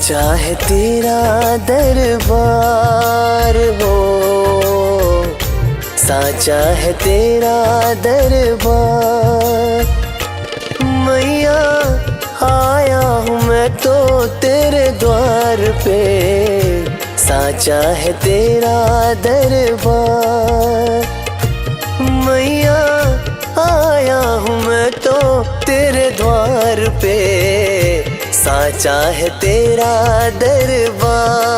साचा है तेरा दरबार हो, साचा है तेरा दरबार। मैया आया हूँ मैं तो तेरे द्वार पे, साचा है तेरा दरबार। मैया आया हूँ मैं तो तेरे द्वार पे, साचा है तेरा दरबार।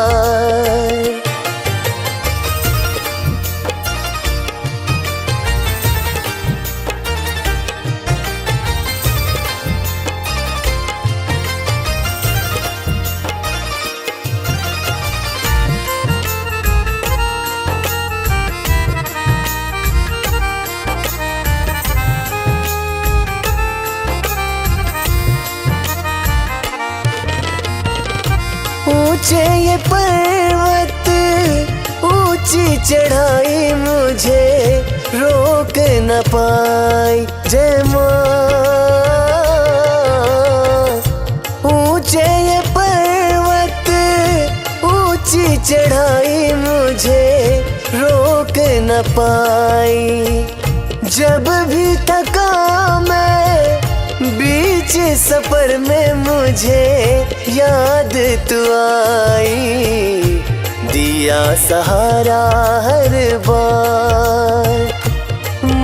ऊंचे ये पर्वत ऊंची चढ़ाई मुझे रोक न पाई जय माँ। ऊंचे ये पर्वत ऊंची चढ़ाई मुझे रोक न पाई। जब भी थका मैं बीच सफर में मुझे याद तू आई, दिया सहारा हर बार।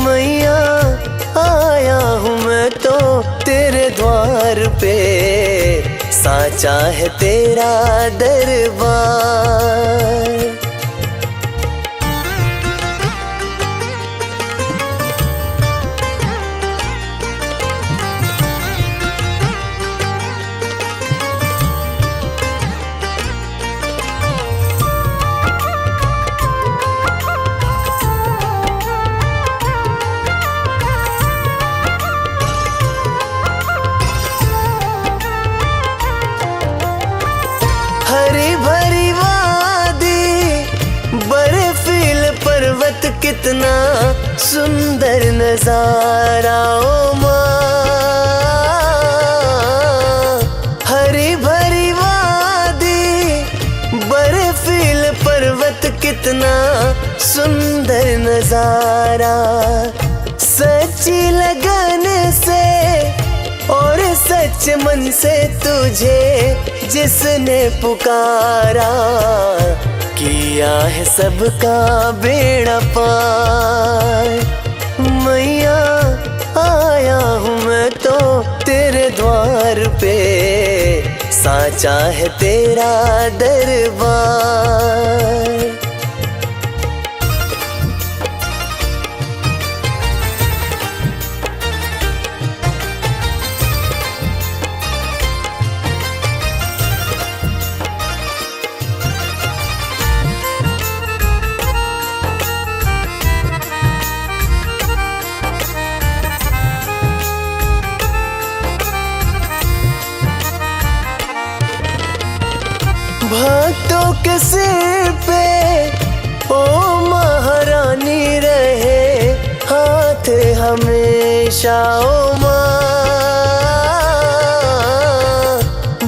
मैया आया हूँ मैं तो तेरे द्वार पे, साचा है तेरा दरबार। हरी भरी वादी बर्फील पर्वत कितना सुंदर नजारा ओ माँ। हरी भरी वादी बर्फील पर्वत कितना सुंदर नजारा। सच्ची लगन से और सच मन से तुझे जिसने पुकारा, किया है सबका बेड़ा पार। मैया आया हूँ मैं तो तेरे द्वार पे, साचा है तेरा दरबार। भक्तों के सिर पे ओ महारानी रहे हाथ हमेशा ओ माँ।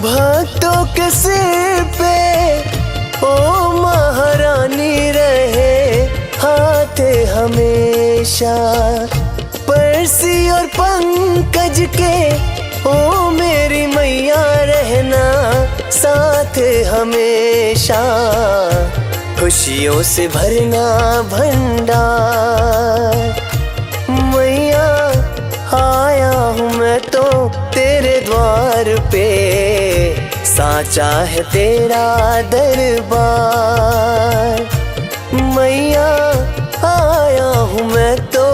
भक्तों के सिर पे ओ महारानी रहे हाथ हमेशा। परसी और पंकज के ओ मेरी मैया रहना साथ हमेशा। खुशियों से भरना भंडार। मैया आया हूँ मैं तो तेरे द्वार पे, साचा है तेरा दरबार। मैया आया हूँ मैं तो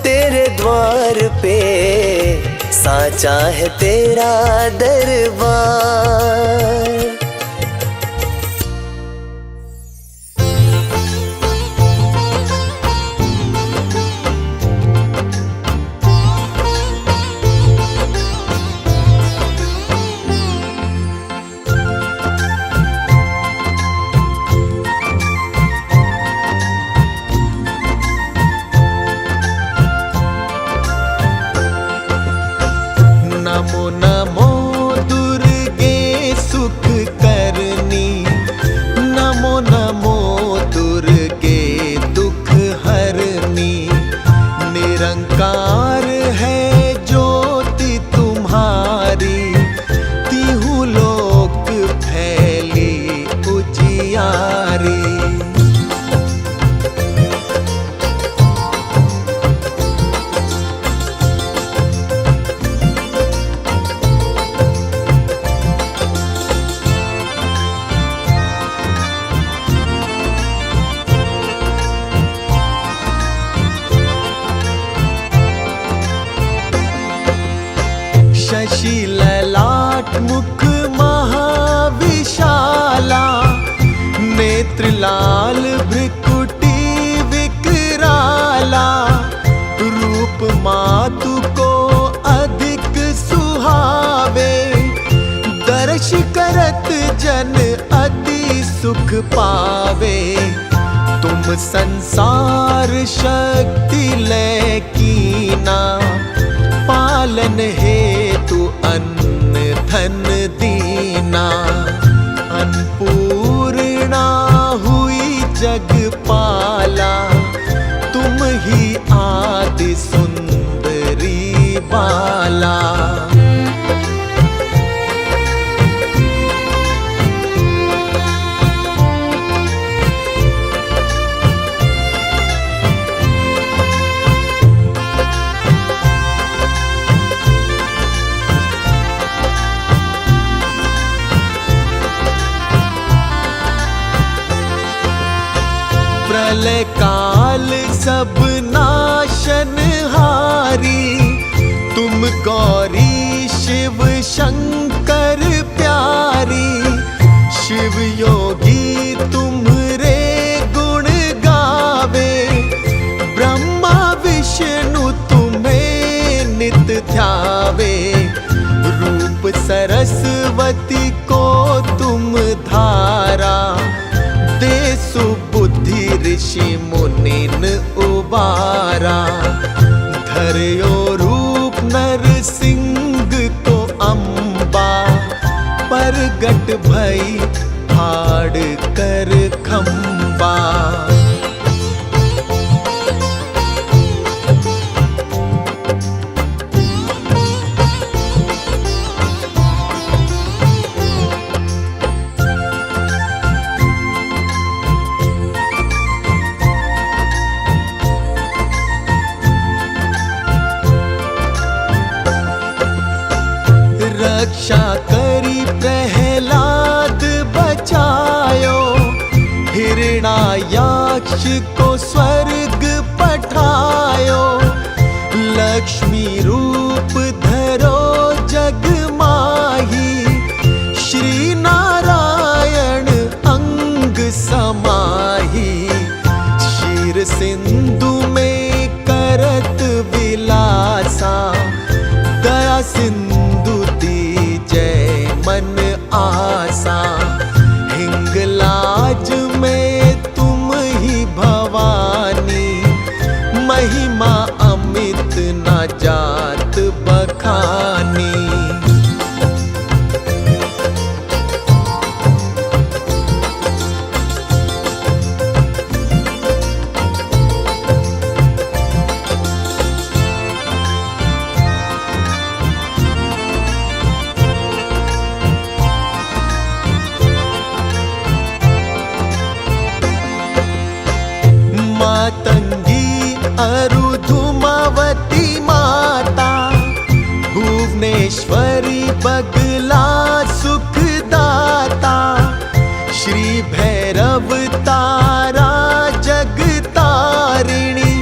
तेरे द्वार पे, साचा है तेरा दरबार। नमो नमो दुर्गे सुख नेत्रलाल भ्रिकुटी विकराला, रूप मातु को अधिक सुहावे। दर्श करत जन अति सुख पावे। तुम संसार शक्ति लय कीना, पालन हेतु अन्न धन दीना। अन्नपूर्णा हुई जगपाला, तुम ही आदि सुंदरी बाला। प्रलय काल सब नाशनहारी, तुम गौरी शिव शंकर प्यारी। शिव योगी तुम्हरे गुण गावे, ब्रह्मा विष्णु तुम्हें नित ध्यावे। रूप सरस्वती को तुम धारा, दे सुबुद्धि ऋषि मुनिन उबारा। धर्यो रूप नरसिंह को अम्बा, प्रगट भई फाड़ कर खम्बा। रक्षा करी प्रहलाद बचायो, हिरण्याक्ष को स्वर्ग पठायो। लक्ष्मी रूप धरो जग माही, श्री नारायण अंग समाही। क्षीर सिंधु में करत विलासा, दया सिंधु जय मन आसा। हिंगलाज में तुम ही भवानी, महिमा अमित न जात बखानी। मातंगी अरुधुमावती माता, भुवनेश्वरी बगला सुखदाता। श्री भैरव तारा जगतारिणी,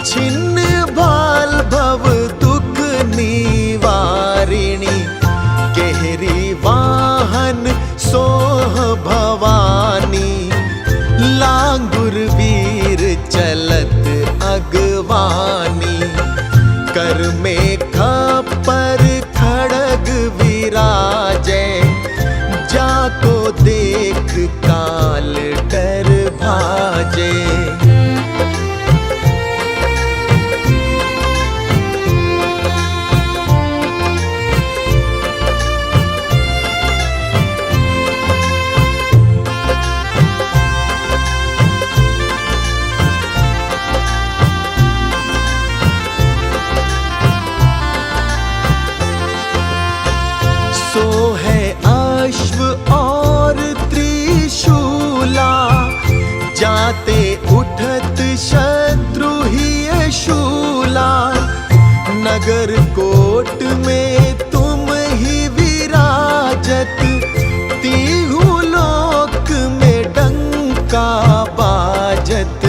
छिन्न भाल भव दुख निवारिणी। गहरी वाहन सोह भवानी, लांगुर वीर चलत अगवानी। कर में खप्पर खड़ग विराजै, जाको देख काल डर भाजे। सो है अश्व और त्रिशूला, जाते उठत शत्रु ही शूला। नगर कोट में तुम ही विराजत, तीहू लोक में डंका बाजत।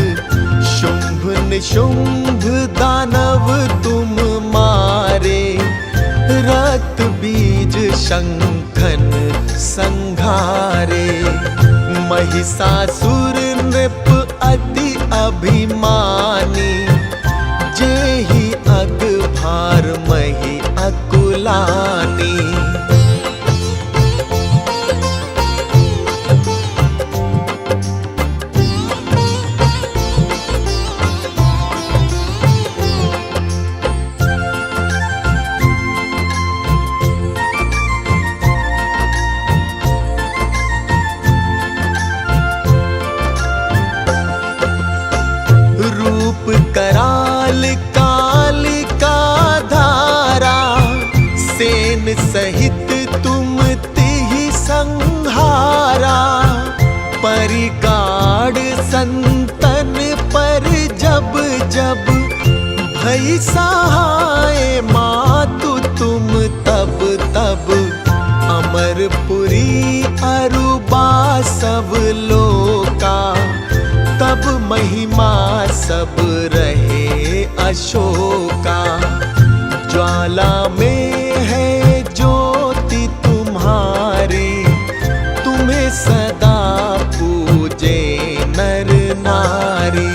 शुंभ निशुंभ दानव तुम मारे, रक्त बीज शंखन संघारे। महिषासुर नृप अति अभिमानी, जेहि अग भार मही अकुलानी। रूप कराल काल का धारा, सेन सहित तुम तिहि संहारा। परिगाड़ संतन पर जब जब भई सहाय मातु तुम तब तब। अमरपुरी अरुबा सब लोका, तब महिमा सब रहे अशोका। ज्वाला में है ज्योति तुम्हारी, तुम्हें सदा पूजे नर नारी।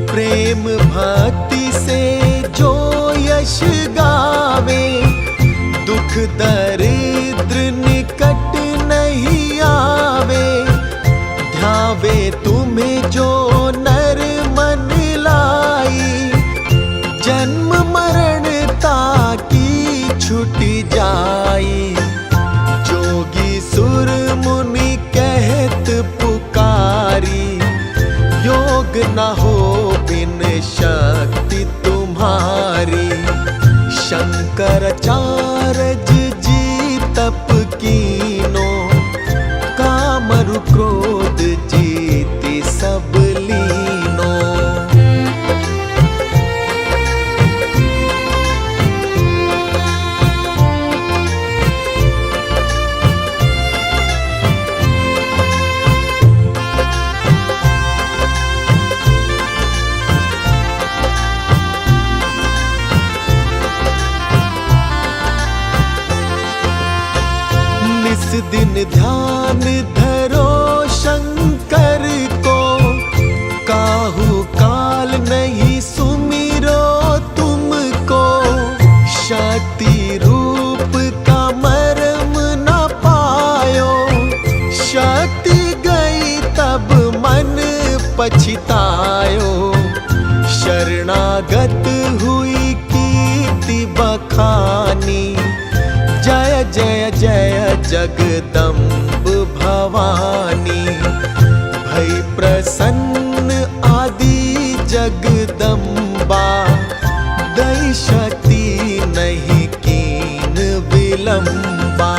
प्रेम भक्ति से जो यश गावे, दुख दरिद्र निकट नहीं आवे। ध्यावे तुम्हें जो नर मन लाई, जन्म मरणता की छुटी जाई। जोगी सुर मुनि कहत पुकारी, योग न हो बिन शक्ति तुम्हारी। शंकराचार्य जी तप कीनो, कामरु क्रोध जीति सब लीनो। निस दिन ध्यान धरो शंकर को, काहू काल नहीं सुमिरो तुमको। शक्ति रूप का मर्म न पायो, शक्ति गई तब मन पछतायो। शरणागत हुई कीर्ति बखानी, जय जय जय जगदम्ब भवानी। भई प्रसन्न आदि जगदम्बा, दई शक्ति नहीं कीन विलंबा।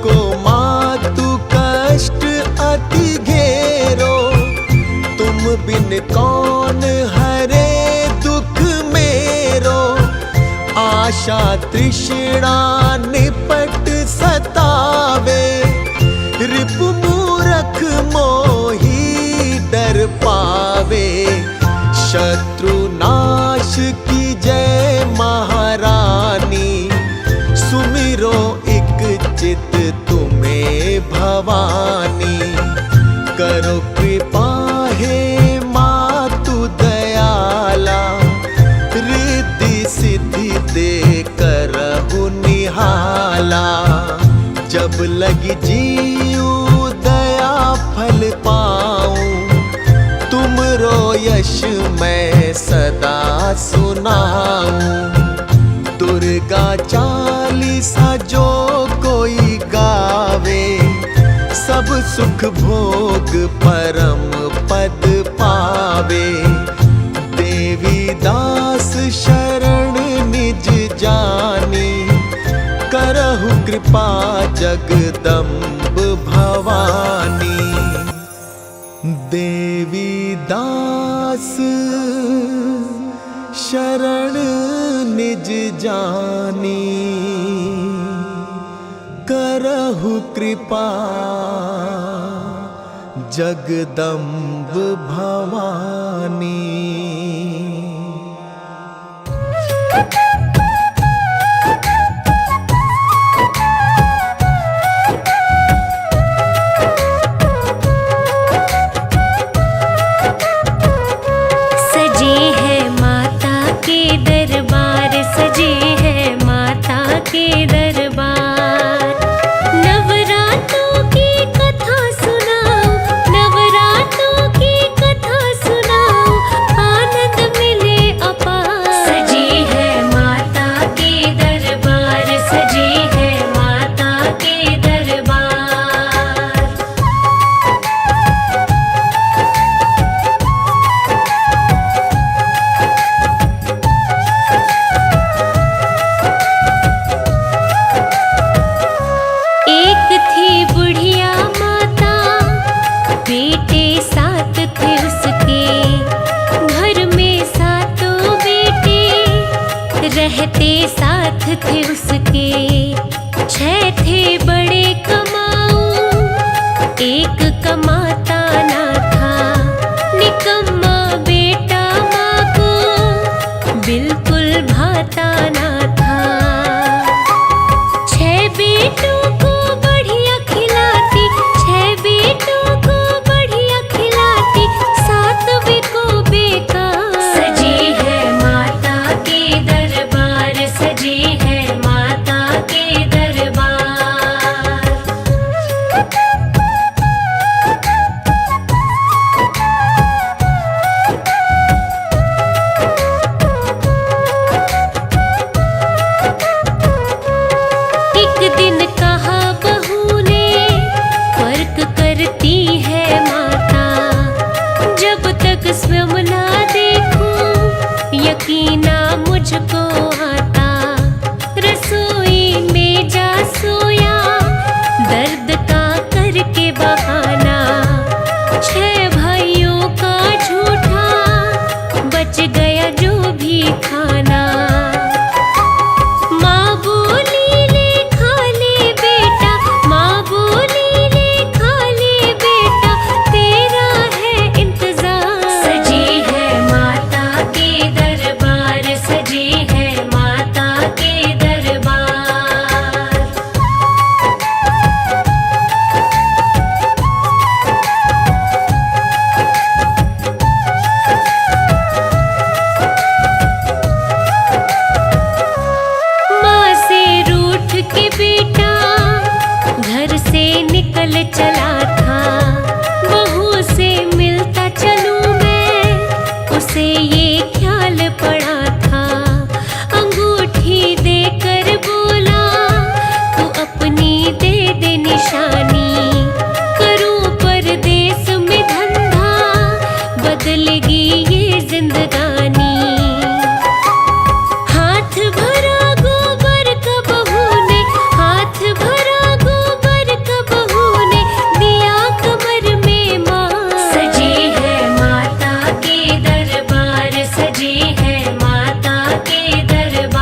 को मातु कष्ट अति घेरो, तुम बिन कौन हरे दुख मेरो। आशा तृष्णा निपट सतावे, रिपु मूरख मोही डर पावे। शत्रु नाश की जय महारानी, सुमिरो एक चित तुम्हें भवानी। करो कृपा हे मातु दयाला, रिद्धि सिद्धि दे करहु निहाला। जब लगी जीऊ दया फल पाऊं, तुमरो यश मैं सदा सुनाऊं। दुर्गा चालीसा जो कोई गावे, सब सुख भोग परम पद पावे। देवी दास शरण निज जानी, करहु कृपा जगदम्ब भवानी। देवी दास शरण निज जानी, करहु कृपा जगदम्ब भवानी। सजे है माता के दरबार, सजे है माता के दरबार। नवरात्रों की कथा सुनाओ, नवरात्रों की कथा सुनाओ, आनंद मिले अपार। सजे है माता के दरबार, सजे है माता के दरबार। एक थी बुढ़िया माता, बेटे सात थे उसके, घर में सातों बेटे रहते साथ थे उसके। 6 थे बड़े कमाऊ, एक कमाता ना था, निकम्मा बेटा माँ को बिल्कुल भाता ना था। 6 बेटों को बढ़िया खिलाती, 6 बेटों को बढ़िया खिलाती, 7वें को बेकार। सजी है माता के दरबार, सजी है माता के दरबार। एक दिन कहा बहू ने, फर्क करती है माता, जब तक स्वयं ना देखूं यकीना मुझको आता। रसोई में जा सोया, दर्द का करके बहाना, 6 भाइयों का झूठा, बच गया जो भी खाना। माँ बोली ले खा ले बेटा, माँ बोली ले खा ले बेटा, तेरा है इंतजार। सजी है माता के दरबार, सजी है माता के दरबार। माँ से रूठ के बेटा घर से निकल चला था, बहू से मिलता चलूं मैं, उसे ये ख्याल पड़ा था। अंगूठी देकर बोला, तू अपनी दे दे निशानी, करूं परदेस में धंधा, बदलेगी ये जिंदगानी। हाथ भरा गोबर का बहू ने, हाथ भरा गोबर का बहू ने, दिया कमर में माँ। सजी है माता के दरबार, सजी है माता के दरबार।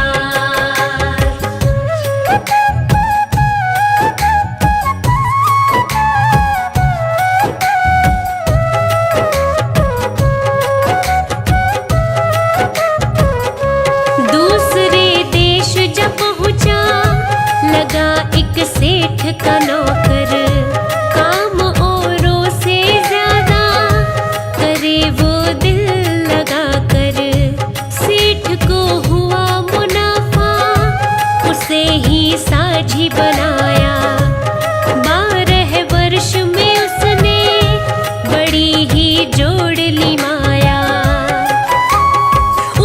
दूसरे देश जब पहुंचा, लगा एक सेठ का नौकर, काम औरों से ज्यादा करे वो दिल लगा कर। सेठ को हुआ मुनाफा, उसे ही साझी बनाया। 12 वर्ष में उसने बड़ी ही जोड़ ली माया।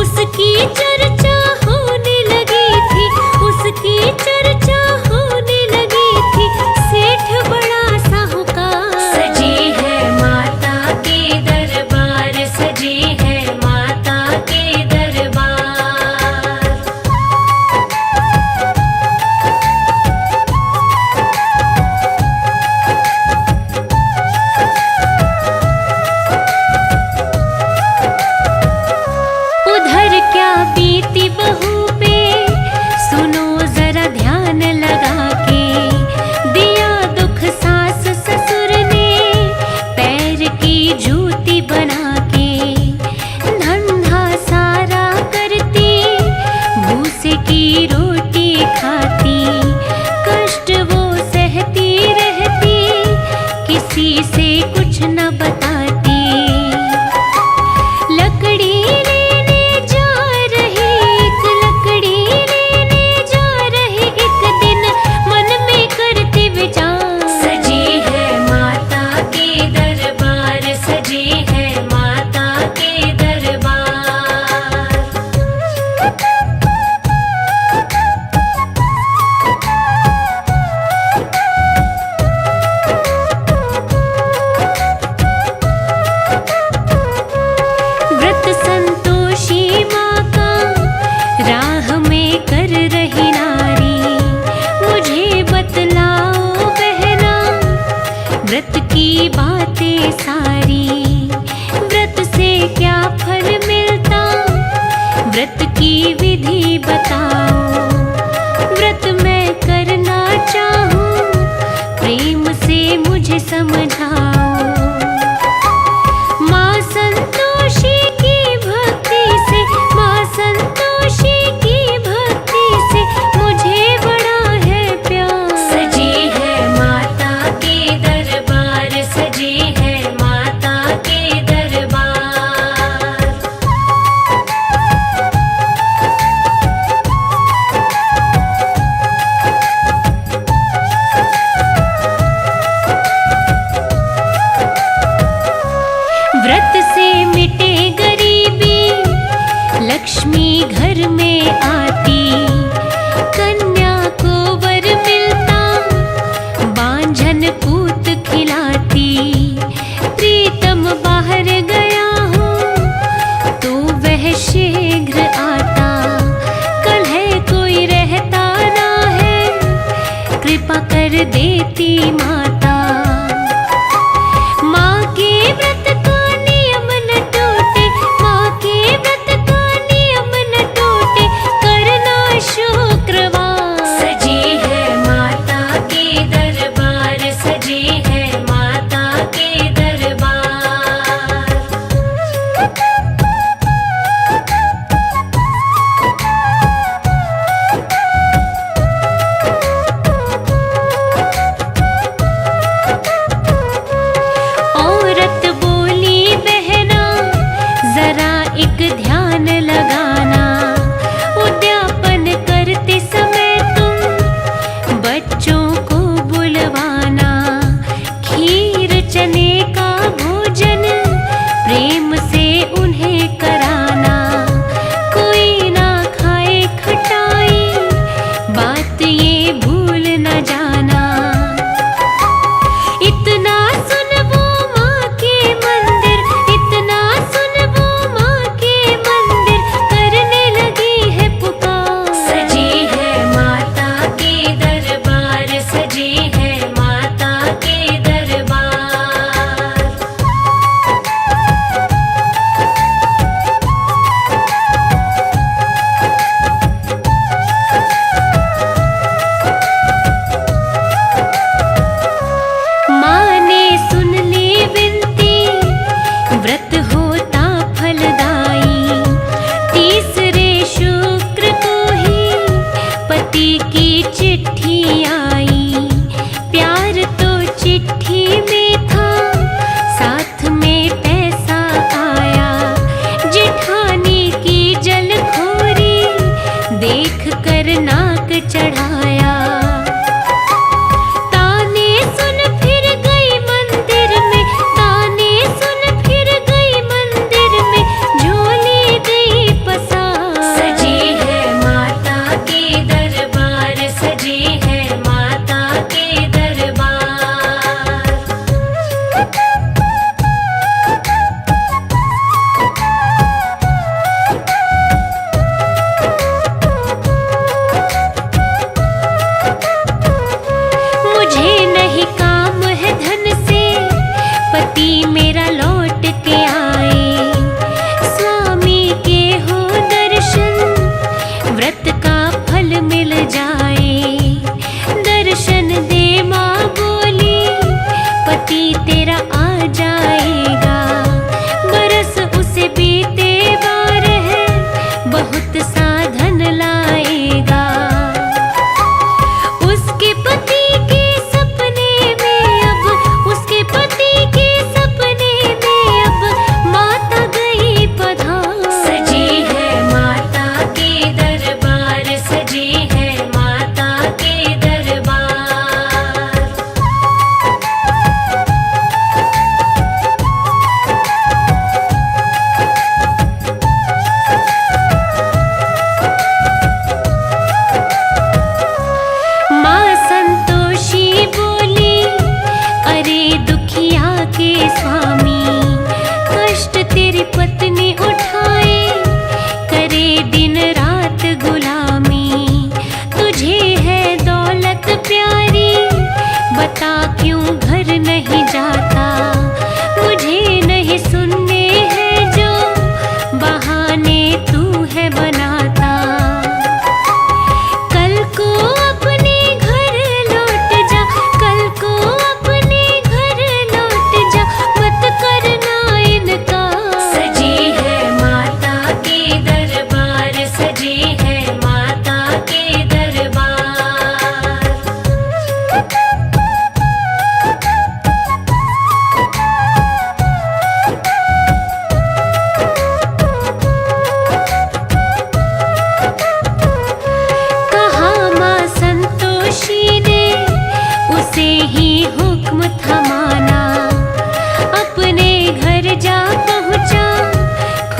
उसकी चर्चा होने लगी थी, उसकी चर्चा होने लगी थी, सेठ सारी। व्रत से क्या फल मिलता, व्रत की विधि बताओ। व्रत मैं करना चाहूँ, प्रेम से मुझे समझाओ। माँ संतोषी की भक्ति से, माँ संतोषी की भक्ति से मुझे बड़ा है प्यार। सजी है माता के दरबार, सजी है माता के दरबार। व्रत से मिटे गरीबी, लक्ष्मी घर में आती। कन्या को वर मिलता, बांझन पूत खिलाती। प्रीतम बाहर गया हूँ, तो वह शीघ्र आता। कल है कोई रहता ना है, कृपा कर देती माता। माँ के व्रत का नियम न टूटे, माँ के व्रत का नियम न टूटे, करना शुक्रवार। सजी है माता के दरबार, सजी है माता के दरबार।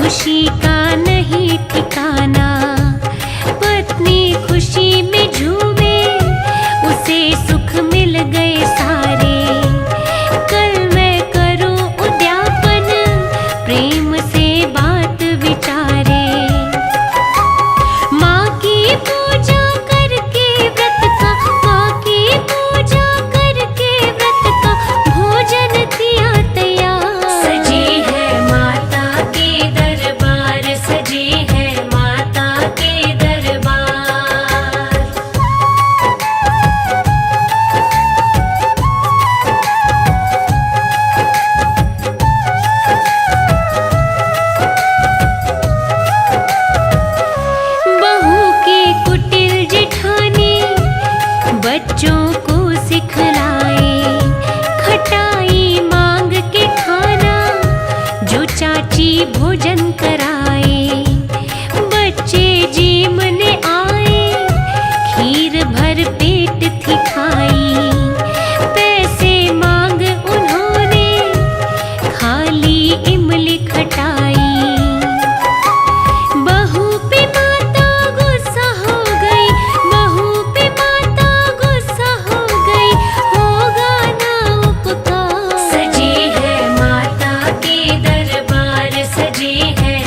खुशी का नहीं ठिकाना। पत्नी खुशी में झूमे, उसे सुख मिल गए सारे। कल मैं करूं उद्यापन, प्रेम से बात विचारे। माँ की पूजा करके व्रत का, माँ की पूजा करके व्रत का भोजन किया तैयार। सजी है माता के दरबार, सजी है माता के दरबार। बहू की कुटिल जेठानी बच्चों को सिखलाए। खटाई मांग के खाना, जो चाची भोजन कराए। बच्चे जीमने आए, खीर भर पेट थी खाई। पैसे मांग उन्होंने, खाली इमली खटाई। बहू पे माता गुस्सा हो गई, बहू पे माता गुस्सा हो गई, होगा ना उपकार। सजी है माता के दरबार, सजी है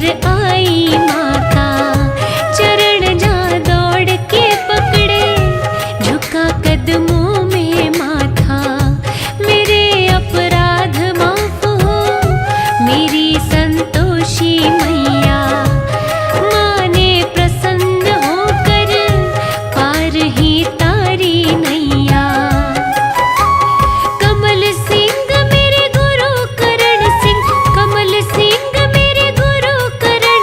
घर आई माता, चरण जा दौड़ के पकड़े, झुका कदमों में माथा। मेरे अपराध माफ हो मेरी संतोषी मैया, माँ ने प्रसन्न होकर पार ही तारी नैया। कमल सिंह मेरे गुरु करण सिंह, कमल सिंह मेरे गुरु करण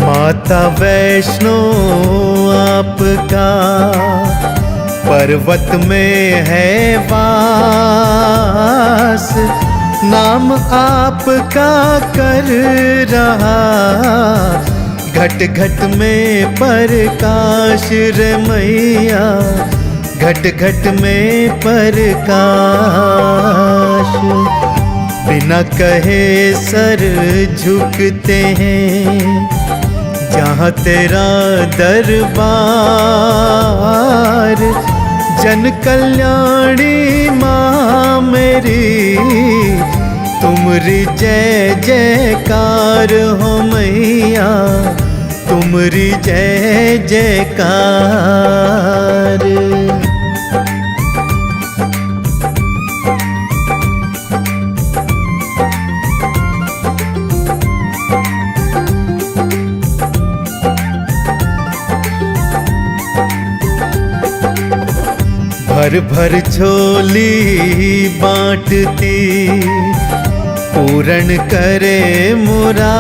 माता वैष्णो आपका पर्वत में है वास, नाम आपका कर रहा घट घट में प्रकाश रे मैया, घट घट में प्रकाश। बिना कहे सर झुकते हैं जहाँ तेरा दरबार। जन कल्याणी माँ मेरी, तुमरी जय जयकार हो मैया, तुमरी जय जयकार। भर भर झोली बांटती, पूर्ण करे मुराद।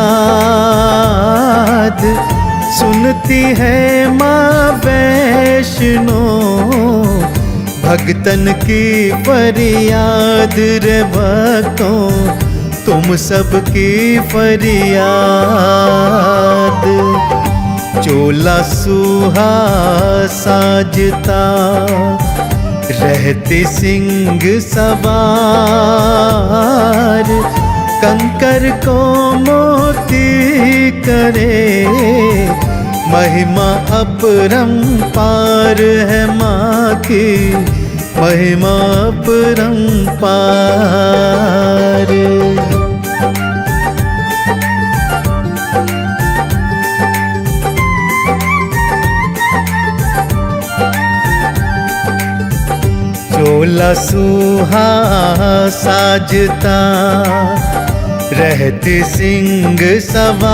सुनती है माँ वैष्णो भक्तन की फरियाद रे भक्तों, तुम सबकी फरियाद। चोला सुहा साजता, रहते सिंह सवार। कंकर को मोती करे, महिमा अपरंपार है माँ की, महिमा अपरंपार। चोला सुहा साजता, रहते सिंह सवार।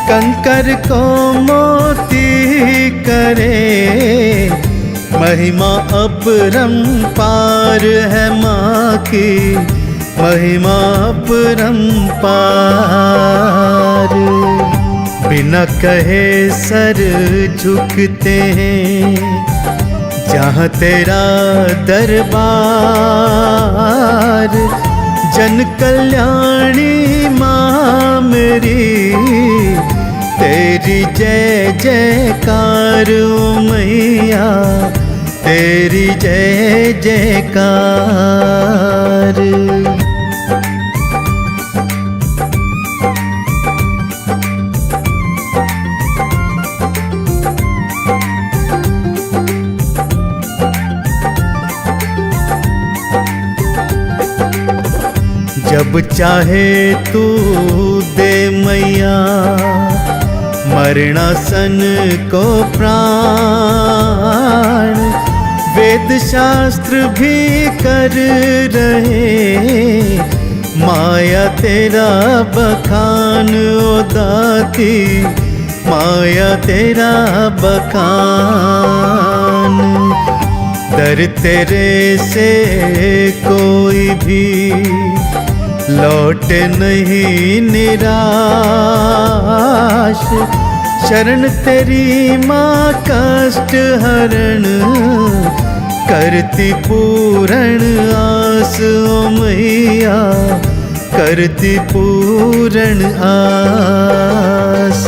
कंकर को मोती करे, महिमा अपरंपार है माँ की, महिमा अपरंपार। बिना कहे सर झुकते हैं जहाँ तेरा दरबार। जन कल्याणी माँ मेरी, तेरी जय जयकार ओ मैया, तेरी जय जयकार। जब चाहे तू दे मैया, मरणासन को प्राण। वेद शास्त्र भी कर रहे, माया तेरा बखान ओ दाती, माया तेरा बखान। दर तेरे से कोई भी लौट नहीं निराश। शरण तेरी माँ कष्ट हरण, करती पूर्ण आस ओ मैया, करती पूर्ण आस।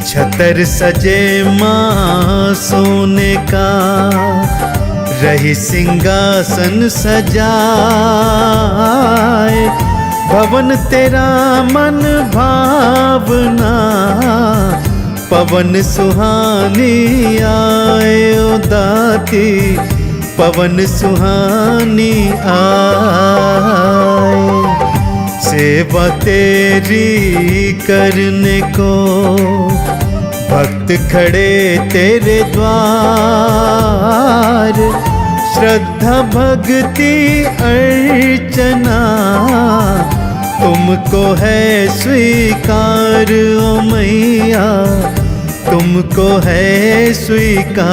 छतर सजे माँ सोने का, रही सिंहासन सजाए। भवन तेरा मन भावना, पवन सुहानी आए ओ दाती, पवन सुहानी आए। सेवा तेरी करने को भक्त खड़े तेरे द्वार। श्रद्धा भक्ति अर्चना तुमको है स्वीकार ओ मैया, तुमको है स्वीकार।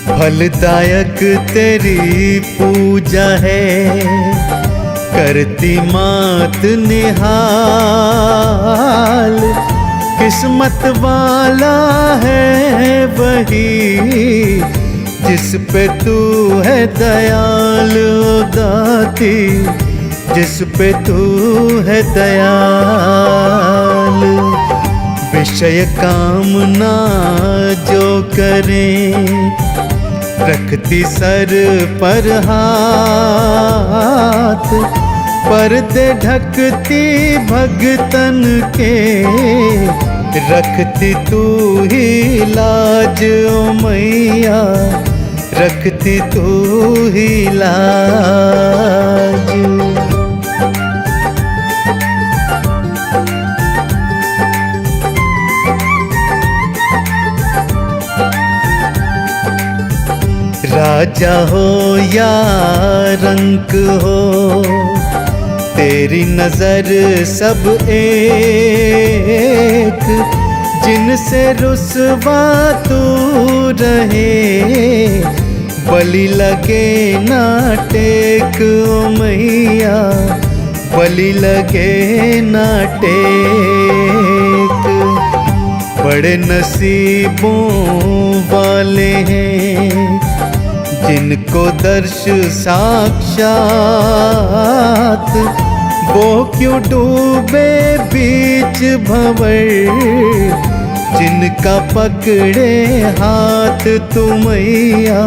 फलदायक तेरी पूजा है, करती मात निहाल। किस्मत वाला है वही जिस पे तू है दयाल ओ दाती, जिस पे तू है दयाल। विषय कामना जो करें, रखती सर पर हाथ। पर्दे ढकती भगतन के, रखती तू ही लाज ओ मैया, रखती तू ही लाज। राजा हो या रंक हो, तेरी नजर सब एक। जिनसे रुसवा तू रहे, बलि लगे ना टेक ओ मैया, बलि लगे ना टेक। बड़े नसीबों वाले हैं जिनको दर्श साक्षात। वो क्यों डूबे बीच भंवर, जिनका पकड़े हाथ तू मैया,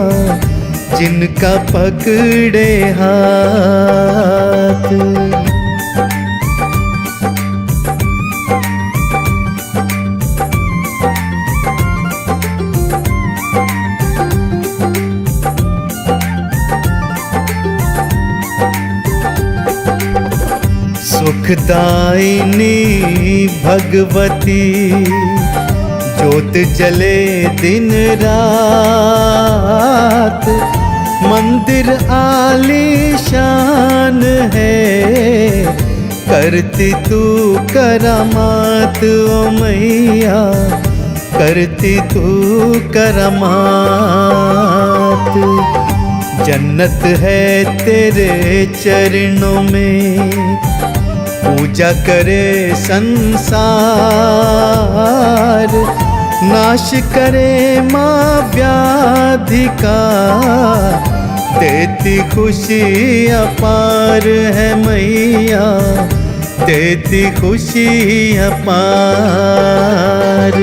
जिनका पकड़े हाथ। सुखदायिनी भगवती, ज्योत जले दिन रात। मंदिर आलीशान है, करती तू करामात ओ मैया, करती तू करामात। जन्नत है तेरे चरणों में, पूजा करे संसार। नाश करे माँ व्याधि का, देती खुशी अपार है मैया, देती खुशी अपार।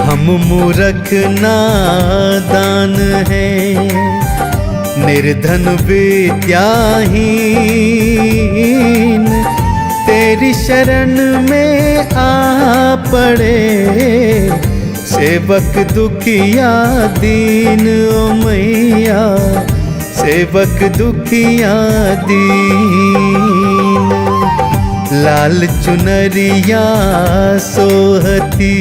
हम मूर्ख नादान हैं, निर्धन विद्याहीन। तेरी शरण में आ पड़े, सेवक दुखिया दीन ओ मैया, सेवक दुखिया दीन। लाल चुनरिया सोहती,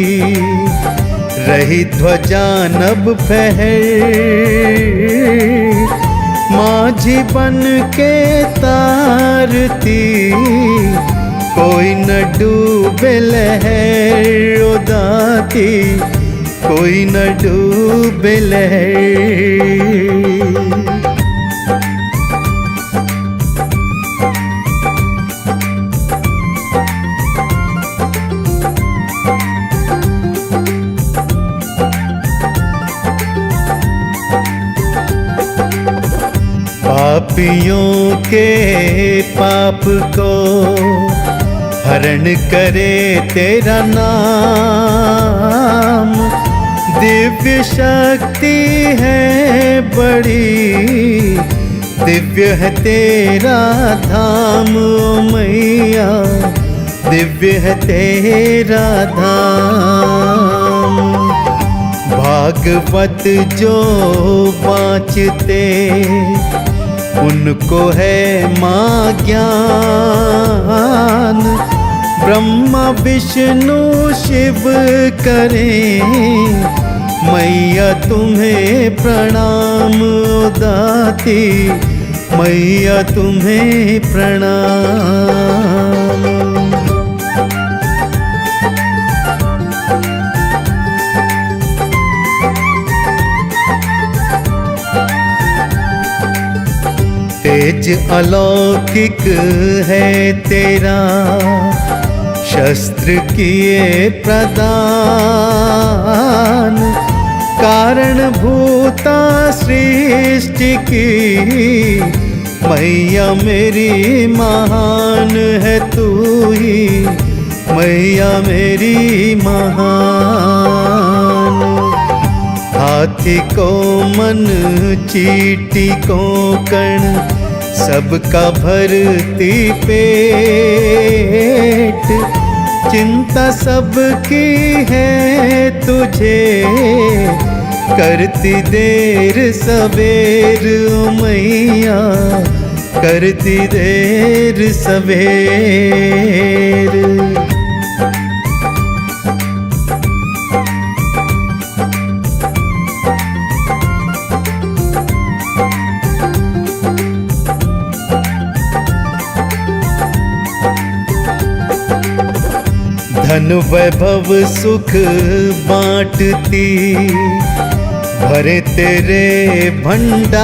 रही ध्वजा नभ फहर। माझी बन के तारती, कोई न डूबे लहर ओ दाती, कोई न डूबे लहर। पापियों के पाप को हरण करे तेरा नाम। दिव्य शक्ति है बड़ी, दिव्य है तेरा धाम ओ मैया, दिव्य है तेरा धाम। भागवत जो बाँचते उनको है माँ ज्ञान। ब्रह्मा विष्णु शिव करें मैया तुम्हें प्रणाम। दाती मैया तुम्हें प्रणाम। तेज अलौकिक है तेरा शस्त्र किए प्रदान। कारण भूता सृष्टि की मैया मेरी महान है तू ही मैया मेरी महान। हाथी को मन चींटी को कण सबका भरती पेट। चिंता सबकी है तुझे करती देर सवेर ओ मैया करती देर सवेर। धन वैभव सुख बांटती भरे तेरे भंडार।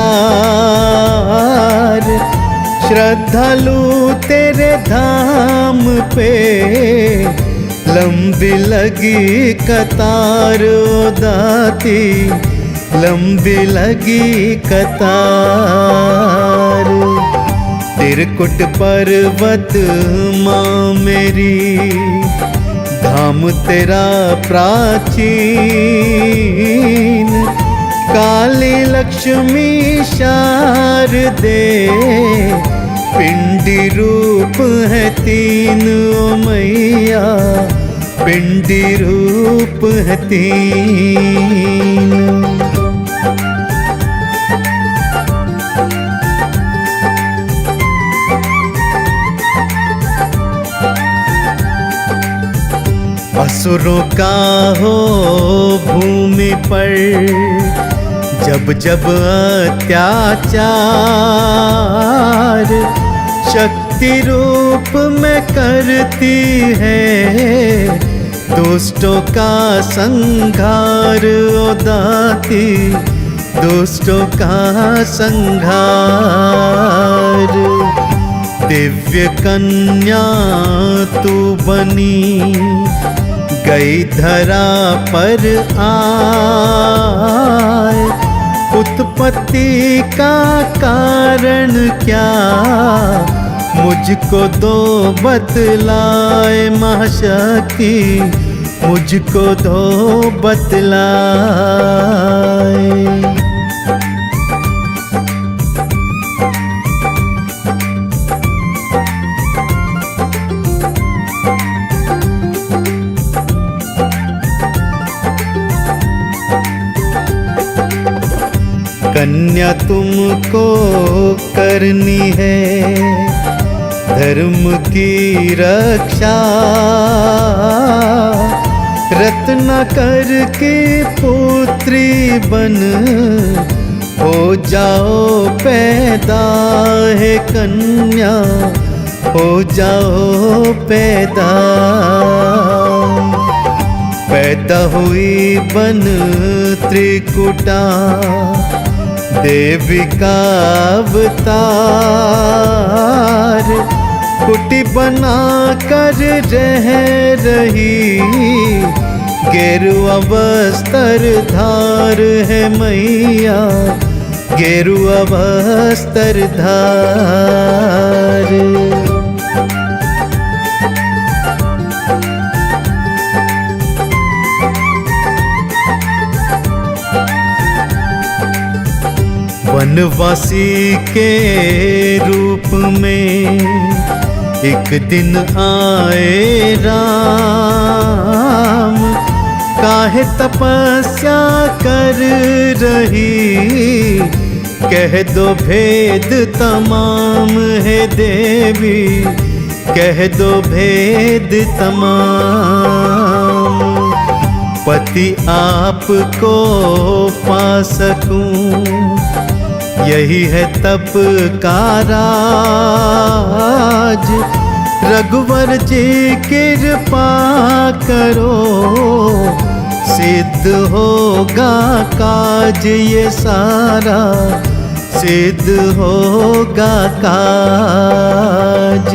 श्रद्धालु तेरे धाम पे लंबी लगी कतार। ओ दाती लंबी लगी कतार। त्रिकुट पर्वत माँ मेरी धाम तेरा प्राचीन। काली लक्ष्मी शारदे पिंडी रूप है तीन। ओ मैया पिंडी रूप है तीन। असुरों का हो भूमि पर जब जब अत्याचार। शक्ति रूप में करती है दुष्टों का संहार। ओ दाती दुष्टों का संहार। दिव्य कन्या तू बनी गई धरा पर आए। उत्पत्ति का कारण क्या मुझको दो बतलाए। महाशक्ति मुझको दो बतलाए। कन्या तुमको करनी है धर्म की रक्षा। रत्ना करके पुत्री बन हो जाओ पैदा है कन्या हो जाओ पैदा। पैदा हुई बन त्रिकुटा देवी का अवतार। कुटी बना कर रह रही गेरुआ वस्त्र धार है मैया गेरुआ वस्त्र धार। वनवासी के रूप में एक दिन आए राम। काहे तपस्या कर रही, कह दो भेद तमाम है देवी, कह दो भेद तमाम। पति आपको पा सकूं, यही है तप का राज। रघुवर जी कृपा करो, सिद्ध होगा काज ये सारा, सिद्ध होगा काज।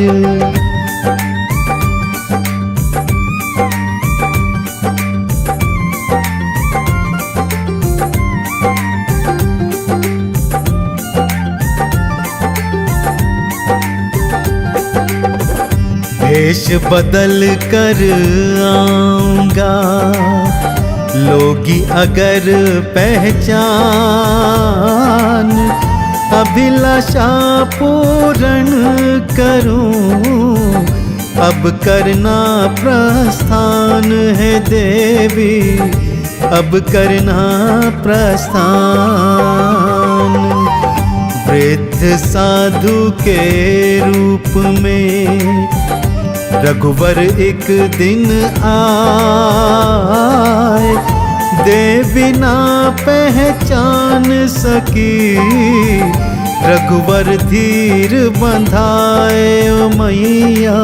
भेष बदल कर आऊंगा, लोगी अगर पहचान। अभिलाषा पूर्ण करूं, अब करना प्रस्थान है देवी, अब करना प्रस्थान। वृद्ध साधु के रूप में रघुवर एक दिन आए, देवी ना पहचान सकी, रघुवर धीर बंधाए ओ मैया,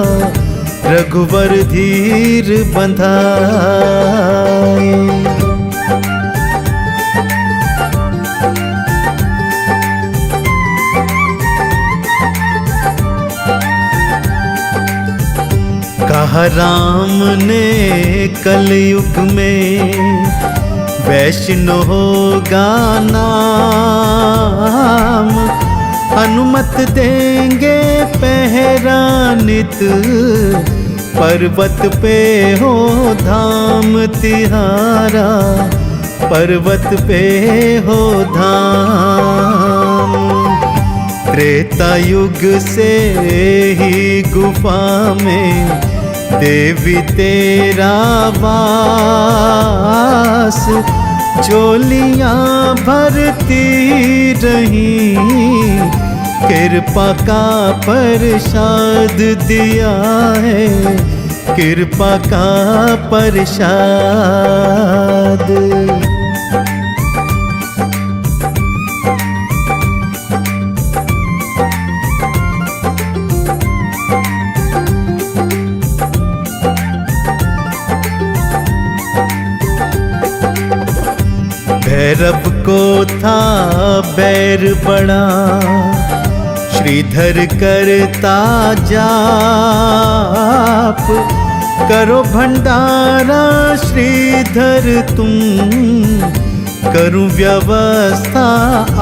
रघुवर धीर बंधाए। कहा राम ने कलयुग में वैष्णव होगा नाम। अनुमत देंगे पहरा नित, पर्वत पे हो धाम तिहारा, पर्वत पे हो धाम। त्रेता युग से ही गुफा में देवी तेरा वास, झोलियां भरती रही, कृपा का प्रसाद दिया है, कृपा का प्रसाद। भैरव को था बैर बड़ा, श्रीधर करता जाप। करो भंडारा श्रीधर तुम, करूं व्यवस्था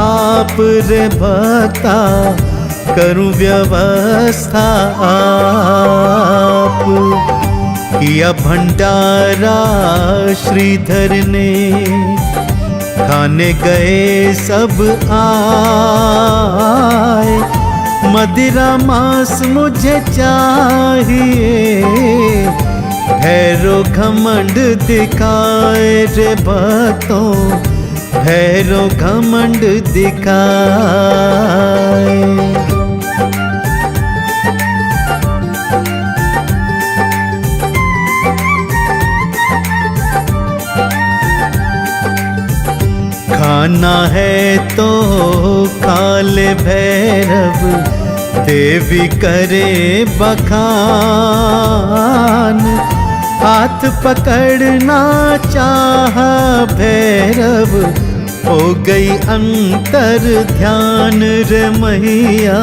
आप रे भक्ता, करूं व्यवस्था आप। किया भंडारा श्रीधर ने, खाने गए सब आए। मदिरा मांस मुझे चाहिए, भैरो घमंड दिखाए रे भक्तों, भैरो घमंड दिखाए। खाना है तो खा ले भैरव, देवी करे बखान। हाथ पकड़ना चाहा भैरव, हो गई अंतर ध्यान रे मैया,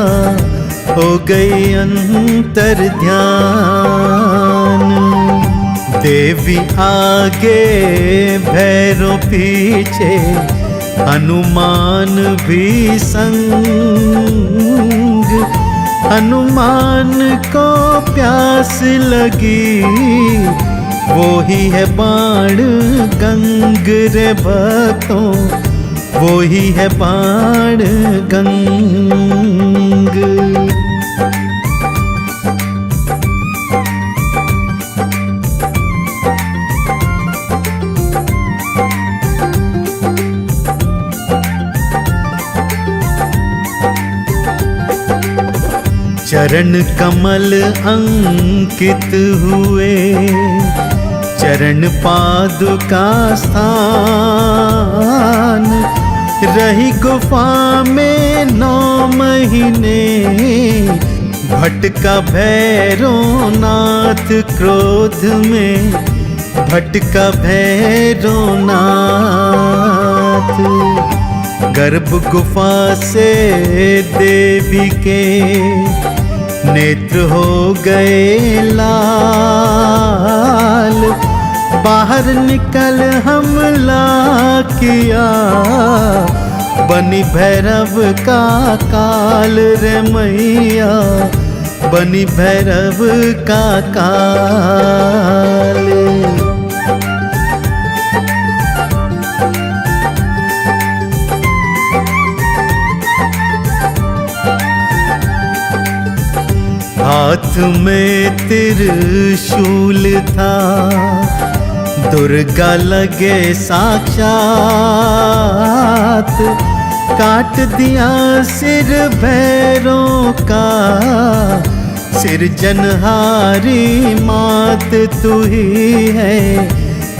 हो गई अंतर ध्यान। देवी आगे भैरव पीछे, हनुमान भी संग। हनुमान को प्यास लगी, वो ही है बाण गंग रे भक्तों, वो ही है बाण गंग। चरण कमल अंकित हुए, चरण पादुका स्थान। रही गुफा में 9 महीने, भटका भैरवनाथ क्रोध में, भटका भैरवनाथ। गर्भ गुफा से देवी के नेत्र हो गए लाल। बाहर निकल हमला किया, बनी भैरव का काल रे मैया, बनी भैरव का काल। हाथ में त्रिशूल था, दुर्गा लगे साक्षात। काट दिया सिर भैरों का, सिरजनहारी मात तू ही है,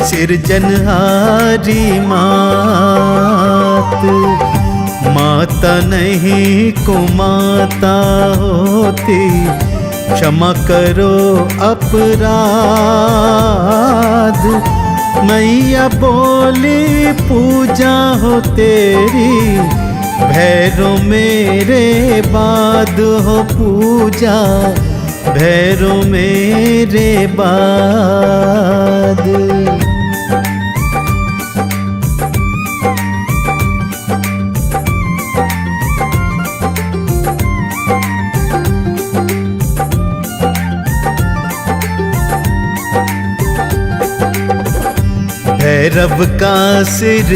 सिरजनहारी मात। माता नहीं को माता होती, क्षमा करो अपराध। मैया बोली पूजा हो तेरी, भैरो मेरे बाद हो पूजा, भैरो मेरे बाद। भैरव का सिर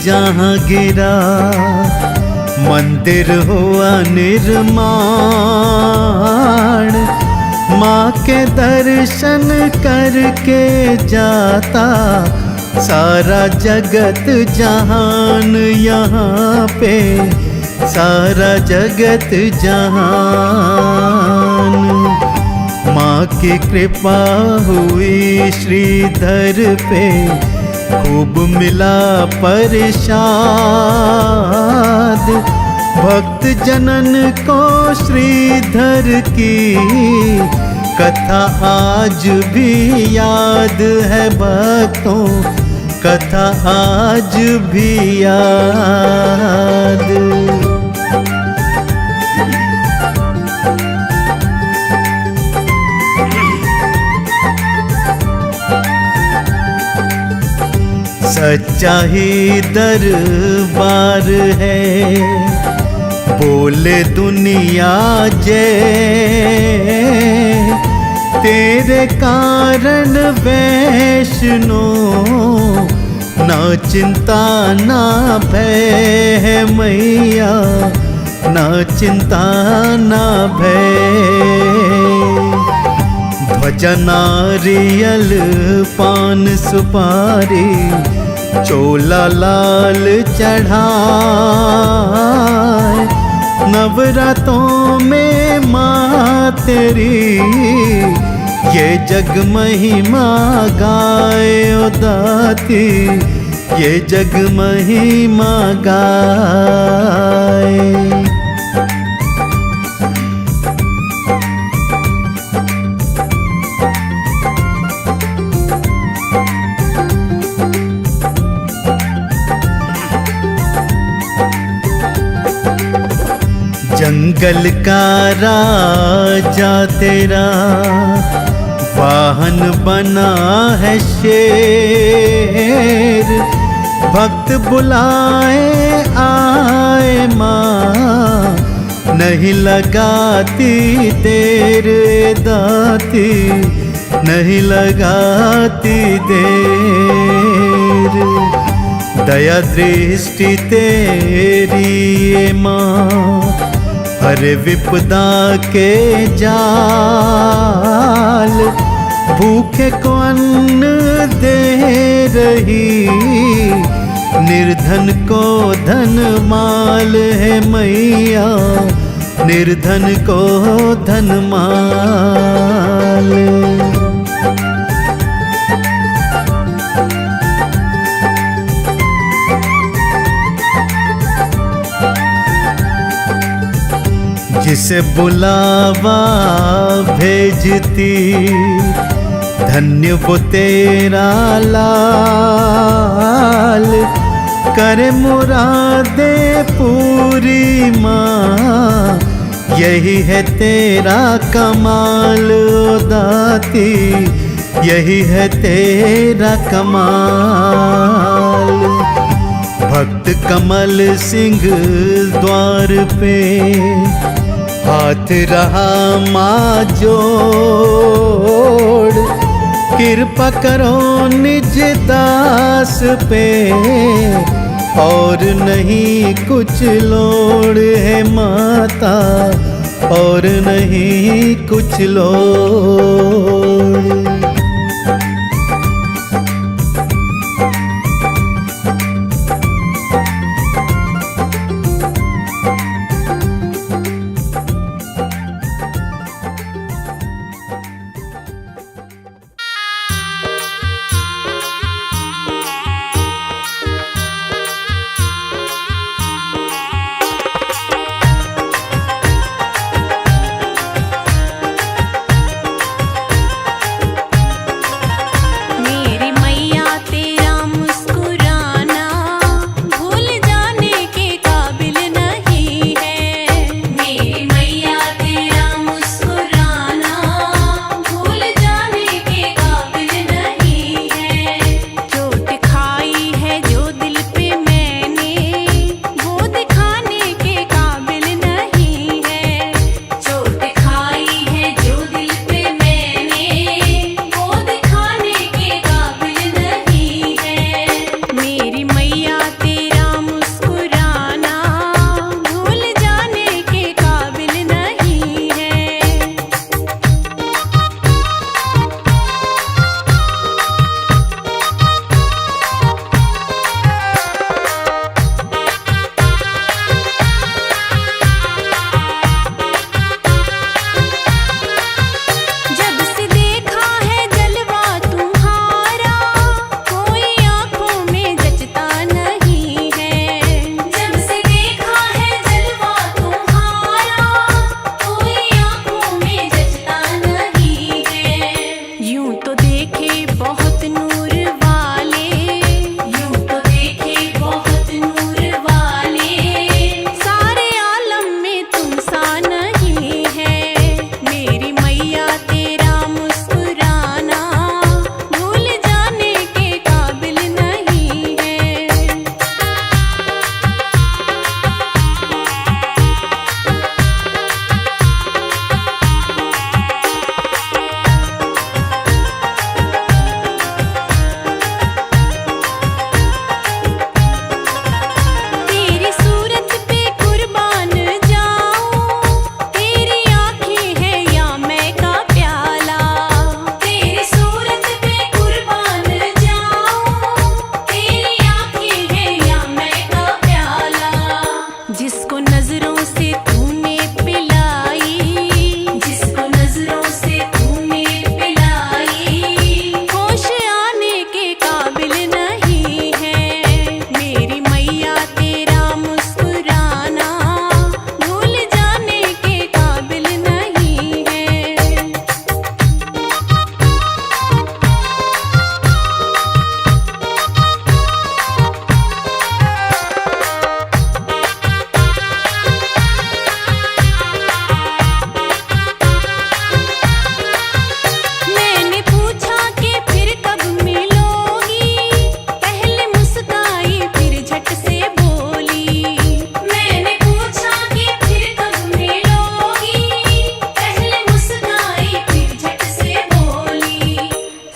जहाँ गिरा, मंदिर हुआ निर्माण। माँ के दर्शन करके जाता सारा जगत जहान, यहाँ पे सारा जगत जहान। माँ की कृपा हुई श्रीधर पे, खूब मिला प्रसाद। भक्त जनन को श्रीधर की कथा आज भी याद है, भक्तों कथा आज भी याद। सच्चा ही दरबार है, बोले दुनिया जय। तेरे कारण वैष्णो ना चिंता ना भय है मैया, ना चिंता ना भय। ध्वजा नारियल पान सुपारी, चोला लाल चढ़ाए। नवरातों में माँ तेरी ये जग महिमा गाए ओ दाती, ये जग महिमा गाए। जंगल का राजा तेरा, वाहन बना है शेर। भक्त बुलाए आए माँ, नहीं लगाती देर दाती, नहीं लगाती देर। दया दृष्टि तेरी ये माँ, हर विपदा के जाल। भूखे को अन्न दे रही, निर्धन को धन माल है मैया, निर्धन को धन माल। जिसे बुलावा भेजती धन्य वो तेरा लाल। करे मुरादे पूरी माँ यही है तेरा कमाल ओ दाती, यही है तेरा कमाल। भक्त कमल सिंह द्वार पे हाथ रहा माँ जोड़। कृपा करो निज दास पे और नहीं कुछ लोड़ है माता, और नहीं कुछ लोड़।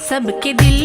सबके दिल